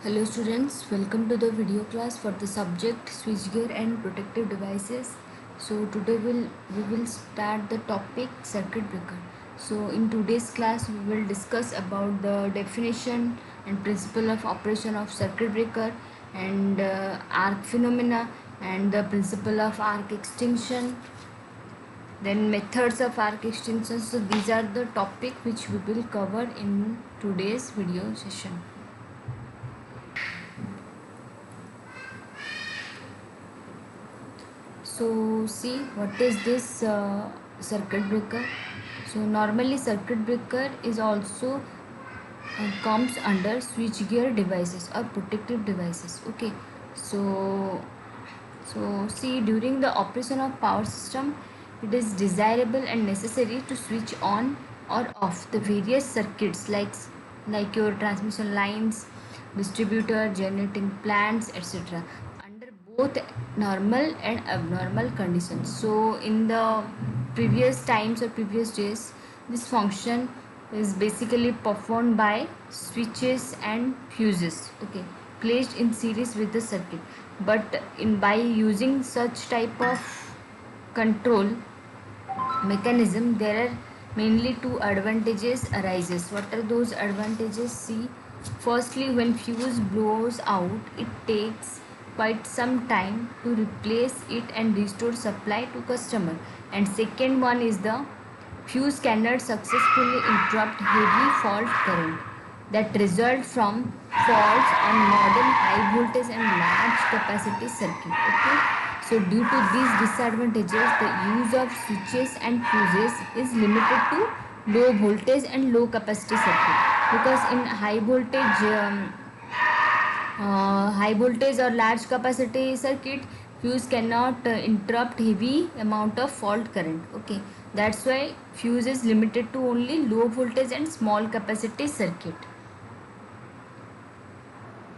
Hello students, welcome to the video class for the subject switchgear and protective devices. So today we will start the topic circuit breaker. So in today's class we will discuss about the definition and principle of operation of circuit breaker and arc phenomena and the principle of arc extinction, then methods of arc extinction. So these are the topic which we will cover in today's video session. So see what is this circuit breaker. So normally circuit breaker is also comes under switchgear devices or protective devices. Okay, so see, during the operation of power system, it is desirable and necessary to switch on or off the various circuits like your transmission lines, distributor, generating plants, etc. under both normal and abnormal conditions. So in the previous times or previous days, this function is basically performed by switches and fuses, okay, placed in series with the circuit. But in by using such type of control mechanism, there are mainly two advantages arises. What are those advantages? See, firstly, when fuse blows out, it takes quite some time to replace it and restore supply to customer. And second one is the fuse cannot successfully interrupt heavy fault current that result from faults on modern high voltage and large capacity circuit. Okay, so due to these disadvantages, the use of switches and fuses is limited to low voltage and low capacity circuit, because in high voltage or large capacity circuit, fuse cannot interrupt heavy amount of fault current. Okay, that's why fuse is limited to only low voltage and small capacity circuit.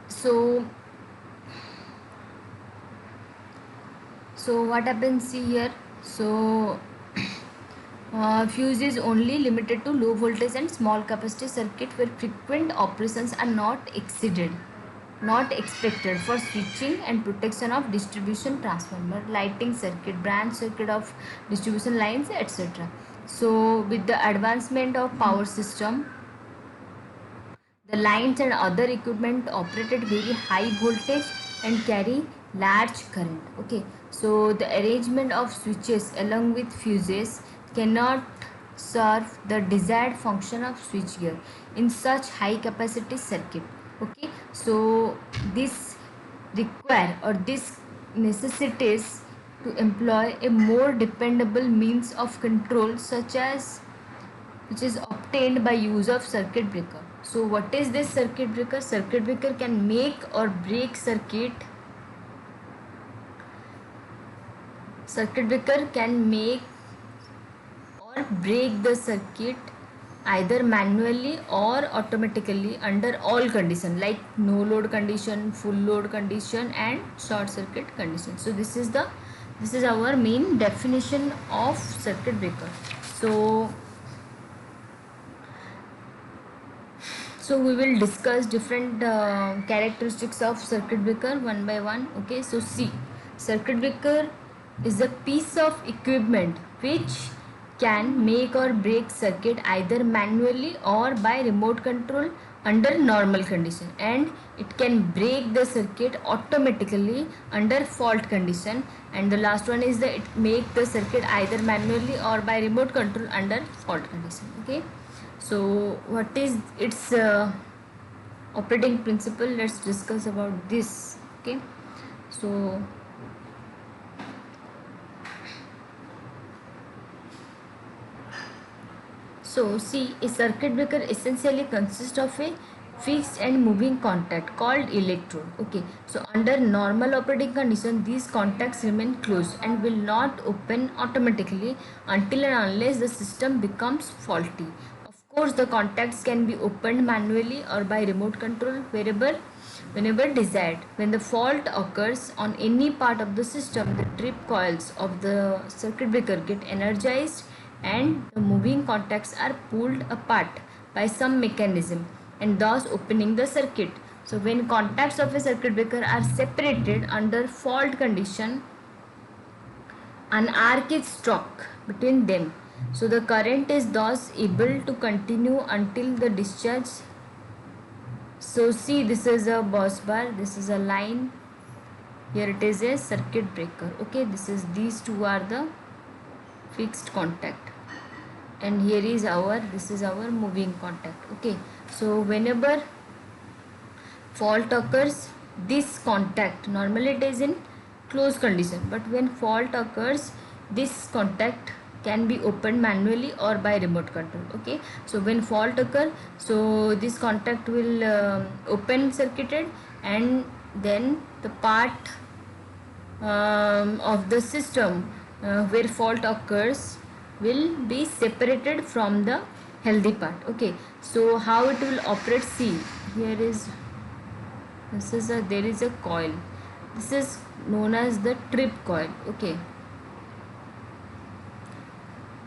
So what happens here? So fuse is only limited to low voltage and small capacity circuit where frequent operations are not expected for switching and protection of distribution transformer, lighting circuit, branch circuit of distribution lines, etc. So with the advancement of power system, the lines and other equipment operate at very high voltage and carry large current. Okay, so the arrangement of switches along with fuses cannot serve the desired function of switchgear in such high capacity circuit. Okay, so this require or this necessitates to employ a more dependable means of control, such as which is obtained by use of circuit breaker. So what is this circuit breaker? Circuit breaker can make or break circuit. Circuit breaker can make or break the circuit either manually or automatically under all condition, like no load condition, full load condition, and short circuit condition. So this is our main definition of circuit breaker. So we will discuss different characteristics of circuit breaker one by one. Okay, so see, circuit breaker is a piece of equipment which can make or break circuit either manually or by remote control under normal condition, and it can break the circuit automatically under fault condition. And the last one is that it make the circuit either manually or by remote control under fault condition. Okay, so what is its operating principle? Let's discuss about this. Okay, so see, a circuit breaker essentially consists of a fixed and moving contact called electrode. Okay, so under normal operating condition, these contacts remain closed and will not open automatically until and unless the system becomes faulty. Of course, the contacts can be opened manually or by remote control whenever desired. When the fault occurs on any part of the system, the trip coils of the circuit breaker get energized and the moving contacts are pulled apart by some mechanism, and thus opening the circuit. So when contacts of a circuit breaker are separated under fault condition, an arc is struck between them. So the current is thus able to continue until the discharge. So see, this is a bus bar, this is a line, here it is a circuit breaker. Okay, these two are the fixed contact, and here is this is our moving contact. Okay, so whenever fault occurs, this contact, normally it is in closed condition, but when fault occurs, this contact can be opened manually or by remote control. Okay, so when fault occur, so this contact will open circuited, and then the part of the system where fault occurs will be separated from the healthy part. Okay, so how it will operate, see, here is, there is a coil, this is known as the trip coil. Okay,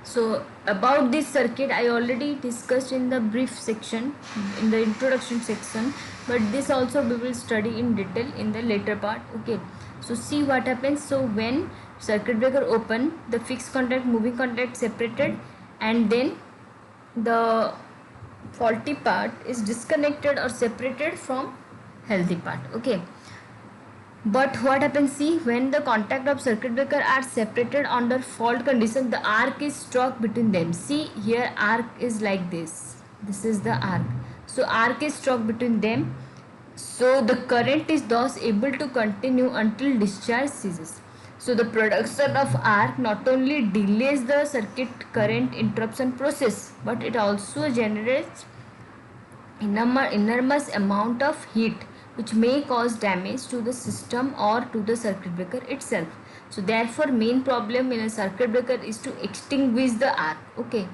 so about this circuit I already discussed in the brief section, in the introduction section, but this also we will study in detail in the later part. Okay, so see what happens. So when circuit breaker open, the fixed contact, moving contact separated, and then the faulty part is disconnected or separated from healthy part. Okay, but what happens, see, when the contact of circuit breaker are separated under fault condition, the arc is struck between them. See, here arc is like this is the arc, so arc is struck between them, so the current is thus able to continue until discharge ceases. So the production of arc not only delays the circuit current interruption process, but it also generates enormous amount of heat, which may cause damage to the system or to the circuit breaker itself. So therefore main problem in a circuit breaker is to extinguish the arc, okay,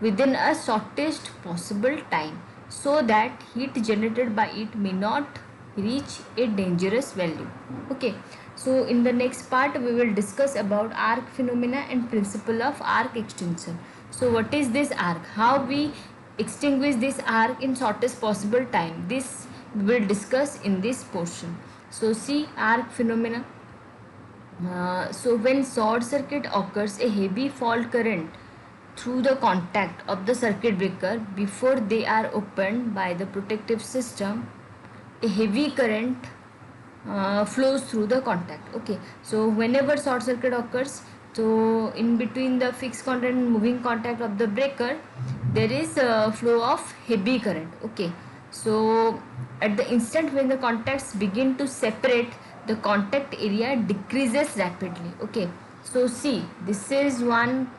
within a shortest possible time, so that heat generated by it may not reach a dangerous value. Okay, so in the next part we will discuss about arc phenomena and principle of arc extinction. So what is this arc, how we extinguish this arc in shortest possible time, this we will discuss in this portion. So see, arc phenomena. So when short circuit occurs, a heavy fault current through the contact of the circuit breaker before they are opened by the protective system, a heavy current flows through the contact. Okay, so whenever short circuit occurs, so in between the fixed contact and moving contact of the breaker, there is a flow of heavy current. Okay, so at the instant when the contacts begin to separate, the contact area decreases rapidly. Okay, so see, this is one,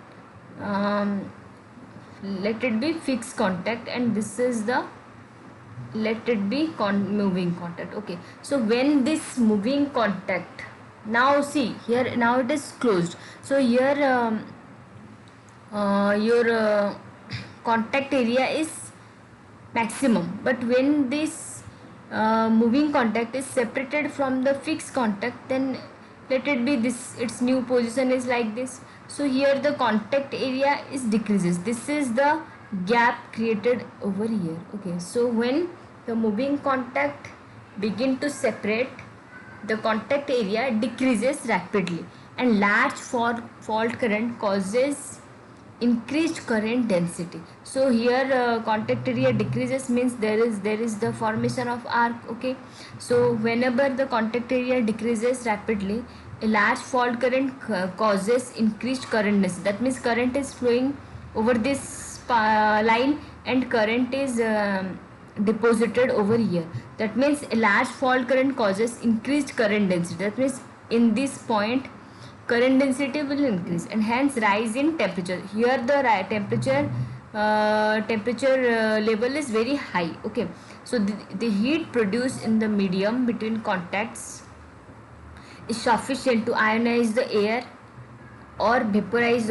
let it be fixed contact, and this is the, let it be moving contact. Okay, so when this moving contact, now see here, now it is closed, so here your contact area is maximum, but when this moving contact is separated from the fixed contact, then let it be this, its new position is like this, so here the contact area is decreases, this is the gap created over here. Okay, so when the moving contact begin to separate, the contact area decreases rapidly, and large fault current causes increased current density. So here contact area decreases means there is the formation of arc. Okay, so whenever the contact area decreases rapidly, a large fault current causes increased current density, that means current is flowing over this line, and current is deposited over here, that means a large fault current causes increased current density, that means in this point current density will increase, and hence rise in temperature. Here the temperature level is very high. Okay, so the heat produced in the medium between contacts is sufficient to ionize the air or ionize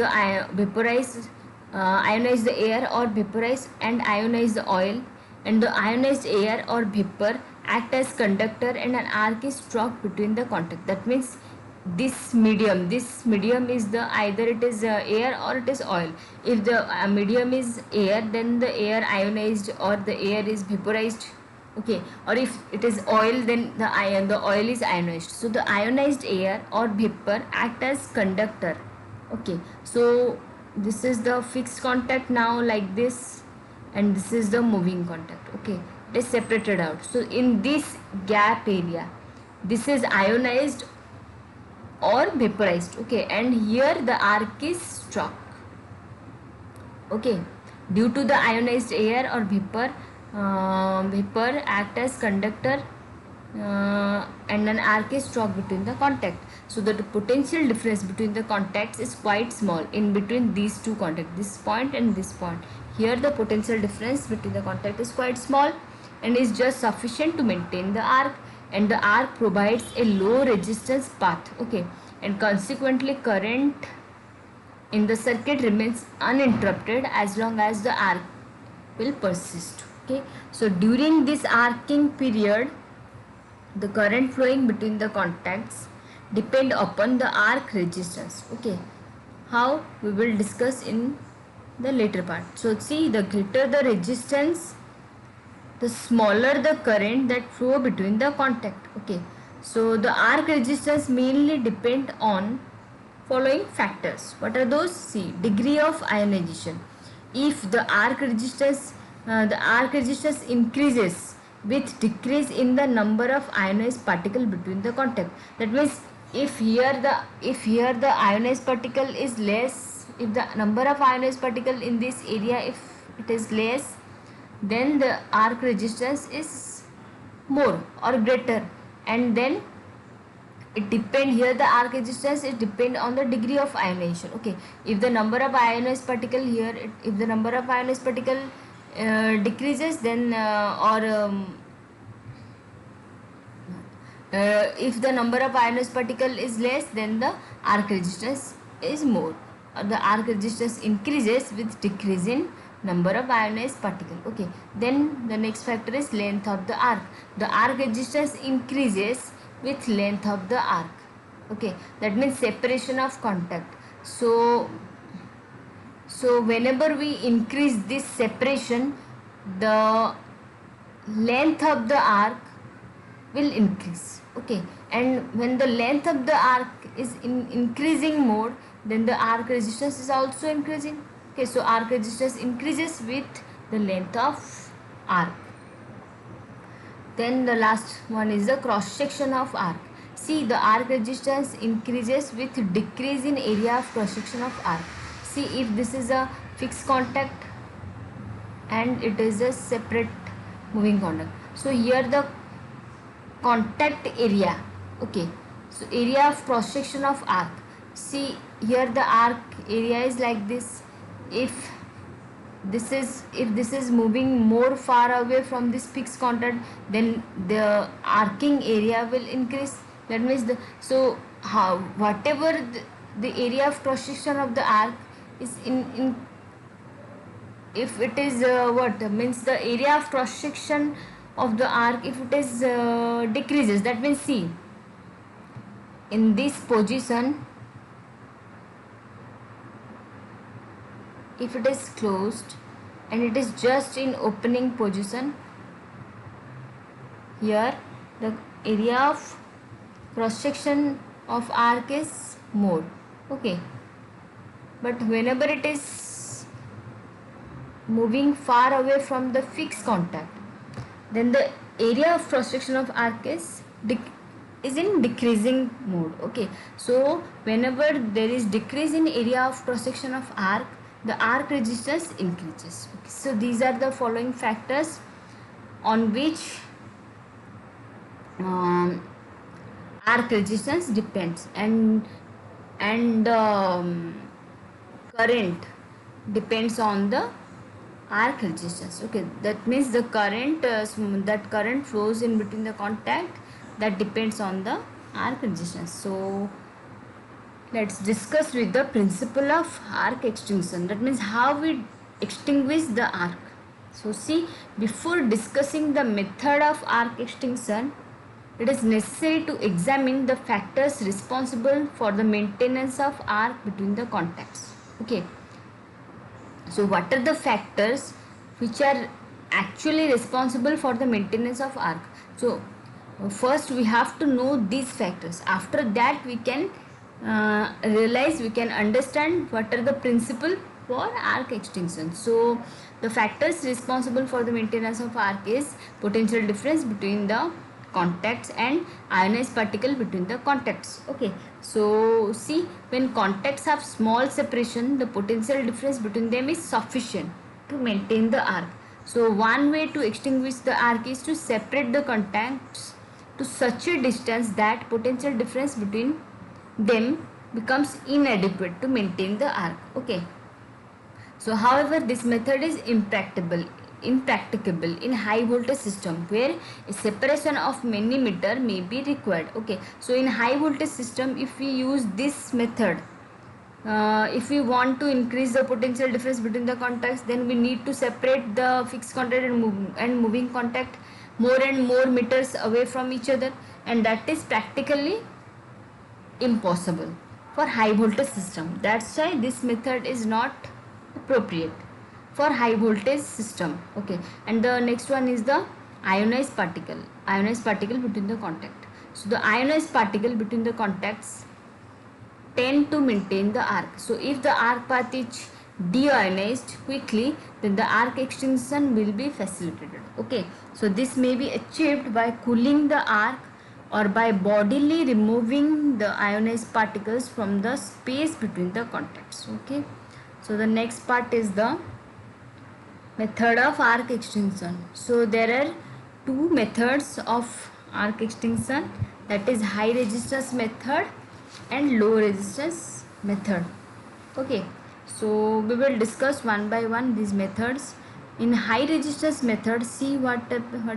the air or vaporize and ionize the oil, and the ionized air or vapor act as conductor, and an arc is struck between the contact. That means this medium is the, either it is air or it is oil. If the medium is air, then the air ionized or the air is vaporized Okay, or if it is oil, then the oil is ionized. So the ionized air or vapor act as conductor. Okay, so this is the fixed contact now, like this, and this is the moving contact. Okay, it is separated out. So in this gap area, this is ionized or vaporized. Okay, and here the arc is struck. Okay, due to the ionized air or vapor act as conductor, and an arc is struck between the contact. So the potential difference between the contacts is quite small in between these two contacts, this point and this point. Here the potential difference between the contact is quite small and is just sufficient to maintain the arc, and the arc provides a low resistance path. Okay, and consequently current in the circuit remains uninterrupted as long as the arc will persist. Okay, so during this arcing period, the current flowing between the contacts depend upon the arc resistance. Okay, how we will discuss in the later part. So see, the greater the resistance, the smaller the current that flow between the contact. Okay, so the arc resistance mainly depend on following factors. What are those? See, degree of ionization. If the arc resistance increases with decrease in the number of ionized particle between the contact. That means if here the ionized particle is less, if the number of ionized particle in this area, if it is less, then the arc resistance is more or greater, and then it depend, here the arc resistance it depend on the degree of ionization. Okay, if the number of ionized particle here, if the number of ionized particle decreases, then if the number of ionized particle is less, then the arc resistance is more, or the arc resistance increases with decrease in number of ionized particle. Okay, then the next factor is length of the arc. The arc resistance increases with length of the arc. Okay, that means separation of contact. So whenever we increase this separation, the length of the arc will increase. Okay, and when the length of the arc is in increasing mode, then the arc resistance is also increasing. Okay, so arc resistance increases with the length of arc. Then the last one is the cross section of arc. See, the arc resistance increases with decrease in area of cross section of arc. See, if this is a fixed contact and it is a separate moving contact, so here the contact area. Okay, so area of cross section of arc. See, here the arc area is like this. If this is moving more far away from this fixed contact, then the arcing area will increase. That means whatever the area of cross section of the arc is in if it is what means the area of cross section of the arc, if it is decreases, that means see, in this position, if it is closed and it is just in opening position, here the area of cross section of arc is more. Okay, but whenever it is moving far away from the fixed contact, then the area of cross section of arc is in decreasing mode. Okay, so whenever there is decrease in area of cross section of arc, the arc resistance increases. Okay, so these are the following factors on which arc resistance depends, and current depends on the arc resistance. Okay, that means the current that current flows in between the contact, that depends on the arc resistance. So let's discuss with the principle of arc extinction. That means how we extinguish the arc. So see, before discussing the method of arc extinction, it is necessary to examine the factors responsible for the maintenance of arc between the contacts. Okay, so what are the factors which are actually responsible for the maintenance of arc. So first we have to know these factors. After that we can realize, we can understand what are the principle for arc extinction. So the factors responsible for the maintenance of arc is potential difference between the contacts and ionized particle between the contacts. Okay, so see, when contacts have small separation, the potential difference between them is sufficient to maintain the arc. So one way to extinguish the arc is to separate the contacts to such a distance that potential difference between them becomes inadequate to maintain the arc. Okay, so however this method is impracticable in high voltage system where a separation of many meter may be required. Okay, so in high voltage system, if we use this method, if we want to increase the potential difference between the contacts, then we need to separate the fixed contact and moving contact more and more meters away from each other, and that is practically impossible for high voltage system. That's why this method is not appropriate for high voltage system. Okay, and the next one is the ionized particle between the contact. So the ionized particle between the contacts tend to maintain the arc. So if the arc path is deionized quickly, then the arc extinction will be facilitated. Okay, so this may be achieved by cooling the arc or by bodily removing the ionized particles from the space between the contacts. Okay, so the next part is the method of arc extinction. So there are two methods of arc extinction, that is high resistance method and low resistance method. Okay, so we will discuss one by one these methods. In high resistance method, see what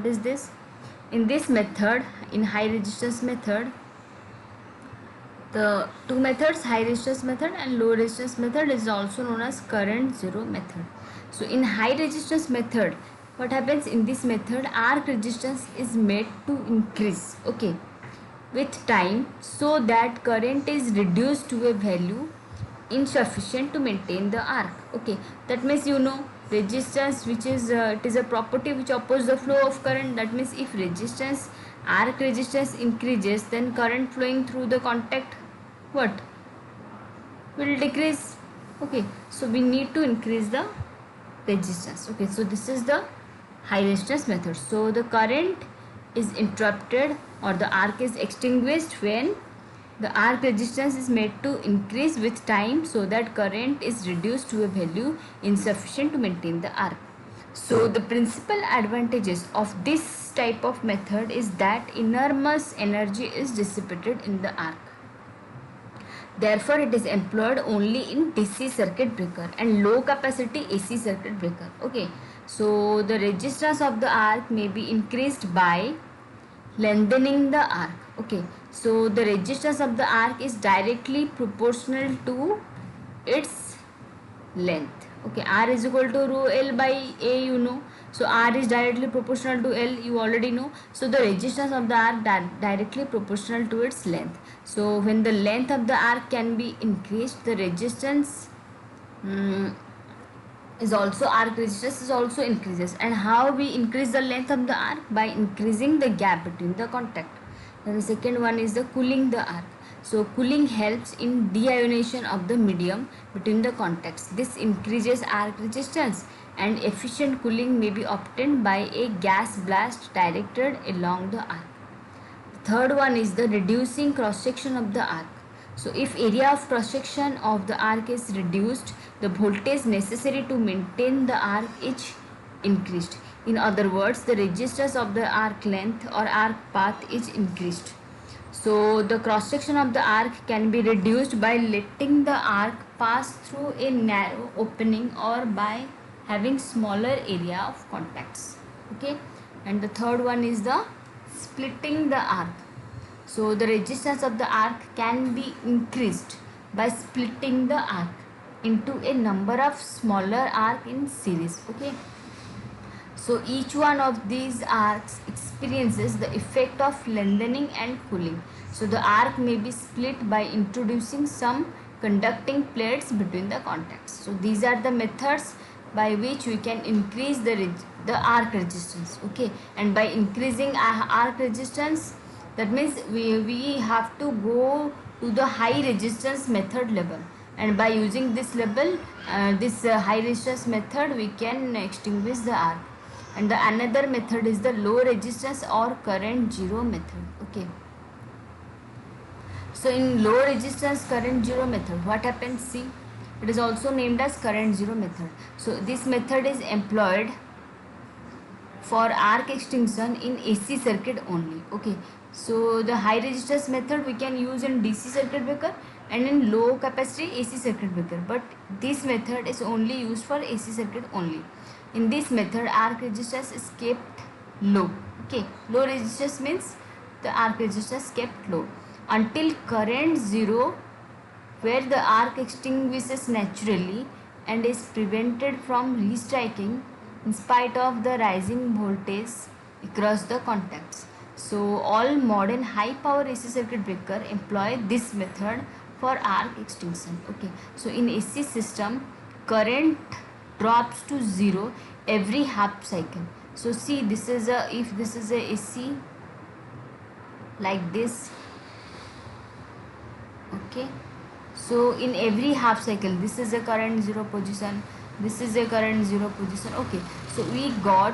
is this. In this method, in high resistance method, the two methods, high resistance method and low resistance method, is also known as current zero method. So in high resistance method, what happens in this method, arc resistance is made to increase, okay, with time, so that current is reduced to a value insufficient to maintain the arc. Okay, that means, you know, resistance, which is it is a property which opposes the flow of current. That means if resistance, arc resistance increases, then current flowing through the contact, what, will decrease. Okay, so we need to increase the resistance. Okay, so this is the high resistance method. So the current is interrupted or the arc is extinguished when the arc resistance is made to increase with time, so that current is reduced to a value insufficient to maintain the arc. So the principal advantages of this type of method is that enormous energy is dissipated in the arc. Therefore, it is employed only in DC circuit breaker and low capacity AC circuit breaker. Okay, so the resistance of the arc may be increased by lengthening the arc. Okay, so the resistance of the arc is directly proportional to its length. Okay, R is equal to rho L by A, you know. So R is directly proportional to L, you already know. So the resistance of the arc directly proportional to its length. So when the length of the arc can be increased, the resistance is also, arc resistance is also increases. And how we increase the length of the arc? By increasing the gap between the contact. And the second one is the cooling the arc. So cooling helps in deionization of the medium between the contacts. This increases arc resistance, and efficient cooling may be obtained by a gas blast directed along the arc. The third one is the reducing cross section of the arc. So if area of cross section of the arc is reduced, the voltage necessary to maintain the arc is increased. In other words, the resistance of the arc length or arc path is increased. So the cross section of the arc can be reduced by letting the arc pass through a narrow opening or by having smaller area of contacts. Okay, and the third one is the splitting the arc. So the resistance of the arc can be increased by splitting the arc into a number of smaller arc in series. Okay, so each one of these arcs experiences the effect of lengthening and cooling. So the arc may be split by introducing some conducting plates between the contacts. So these are the methods by which we can increase the arc resistance. Okay, and by increasing arc resistance, that means we have to go to the high resistance method level, and by using this level, this high resistance method, we can extinguish the arc. And the another method is the low resistance or current zero method. Okay, so in low resistance current zero method, what happens? See, it is also named as current zero method. So this method is employed for arc extinction in AC circuit only. Okay, so the high resistance method we can use in DC circuit breaker and in low capacity AC circuit breaker, but this method is only used for AC circuit only. In this method, arc resistance is kept low. Okay, low resistance means the arc resistance kept low until current zero, where the arc extinguishes naturally and is prevented from restriking in spite of the rising voltage across the contacts. So all modern high power AC circuit breaker employ this method for arc extinction. Okay, so in AC system, current drops to zero every half cycle. So see, this is a, if this is a AC like this. Okay, so in every half cycle, this is a current zero position, this is a current zero position. Okay, so we got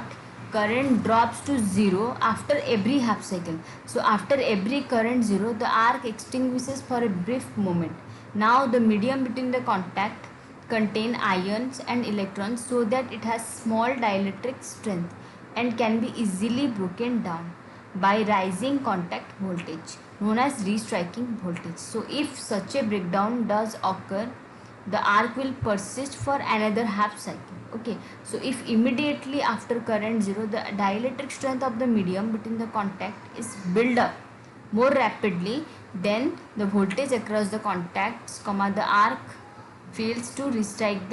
current drops to zero after every half cycle. So after every current zero, the arc extinguishes for a brief moment. Now the medium between the contact contain ions and electrons, so that it has small dielectric strength and can be easily broken down by rising contact voltage, known as restriking voltage. So if such a breakdown does occur, the arc will persist for another half cycle. Okay, so if immediately after current zero, the dielectric strength of the medium between the contact is built up more rapidly, then the voltage across the contacts, the arc fails to restrike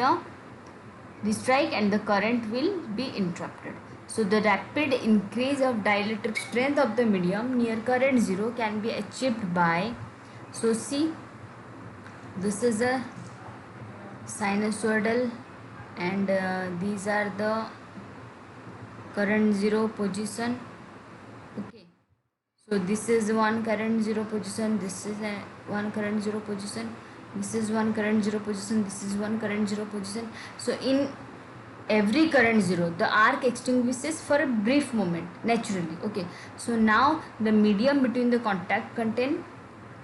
and the current will be interrupted. So the rapid increase of dielectric strength of the medium near current zero can be achieved by, so see, this is a sinusoidal, and these are the current zero position. Okay, so this is one current zero position, this is one current zero position, this is one current zero position, this is one current zero position. So in every current zero, the arc extinguishes for a brief moment naturally. Okay, so now the medium between the contact contain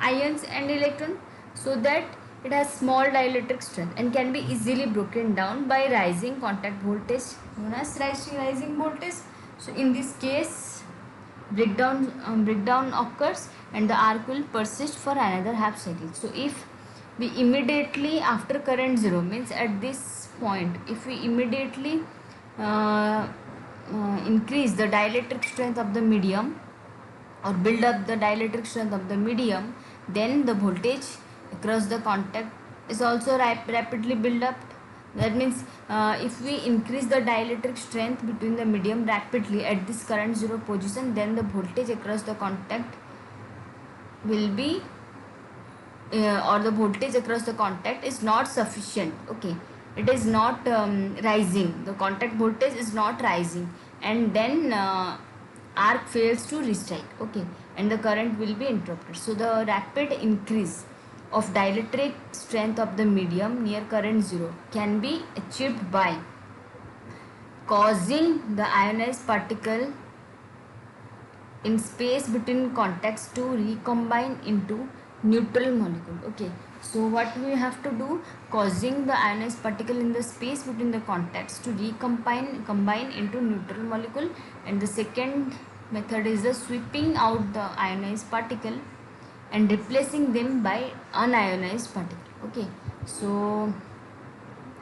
ions and electron, so that it has small dielectric strength and can be easily broken down by rising contact voltage, known as rising voltage. So in this case, breakdown occurs and the arc will persist for another half cycle. So if we immediately after current zero, means at this point, if we immediately uh, increase the dielectric strength of the medium or build up the dielectric strength of the medium, then the voltage across the contact is also rapidly built up. That means if we increase the dielectric strength between the medium rapidly at this current zero position, then the voltage across the contact will be or the voltage across the contact is not sufficient. Okay, it is not rising, the contact voltage is not rising, and then arc fails to restrike. Okay, and the current will be interrupted. So the rapid increase of dielectric strength of the medium near current zero can be achieved by causing the ionized particle in space between contacts to recombine into neutral molecule. Okay, so what we have to do, causing the ionized particle in the space between the contacts to combine into neutral molecule. And the second method is the sweeping out the ionized particle and replacing them by unionized particle. Okay, so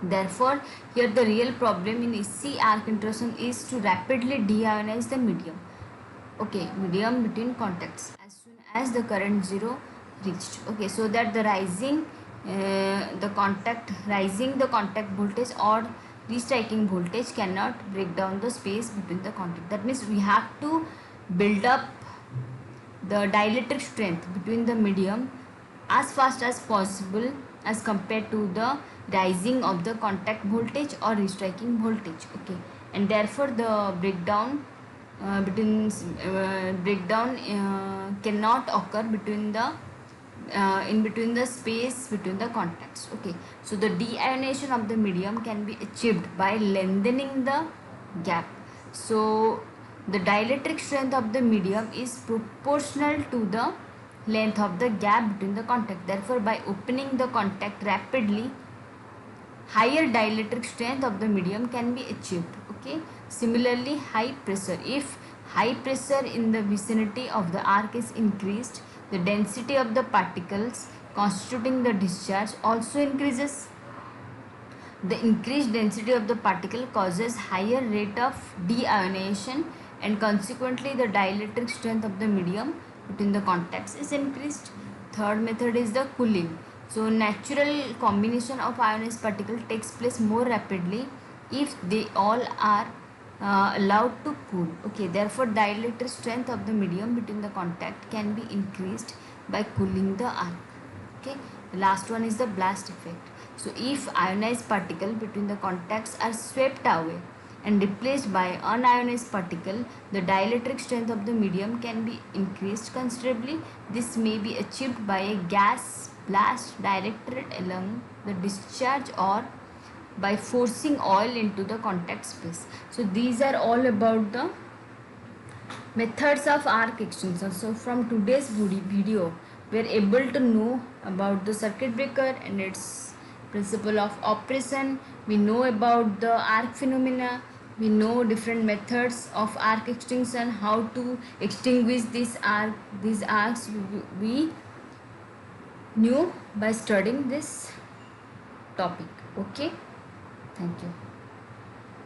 therefore here the real problem in AC arc intrusion is to rapidly deionize the medium. Okay, medium between contacts as soon as the current zero reached. Okay, so that the rising the contact voltage or restriking voltage cannot break down the space between the contact. That means we have to build up the dielectric strength between the medium as fast as possible as compared to the rising of the contact voltage or restriking voltage. Okay, and therefore the breakdown cannot occur between the in between the space between the contacts. Okay, so the deionization of the medium can be achieved by lengthening the gap. So the dielectric strength of the medium is proportional to the length of the gap between the contact. Therefore, by opening the contact rapidly, higher dielectric strength of the medium can be achieved. Okay, similarly, high pressure, if high pressure in the vicinity of the arc is increased, the density of the particles constituting the discharge also increases. The increased density of the particle causes higher rate of deionization, and consequently the dielectric strength of the medium between the contacts is increased. Third method is the cooling. So natural combination of ionized particle takes place more rapidly if they all are allowed to cool. Okay, therefore dielectric strength of the medium between the contact can be increased by cooling the arc. Okay, the last one is the blast effect. So if ionized particle between the contacts are swept away and replaced by unionized particle, the dielectric strength of the medium can be increased considerably. This may be achieved by a gas blast directed along the discharge or by forcing oil into the contact space. So these are all about the methods of arc extension. So from today's video, we are able to know about the circuit breaker and its principle of operation. We know about the arc phenomena. We know different methods of arc extinction, how to extinguish these arcs. We knew by studying this topic. Okay, thank you.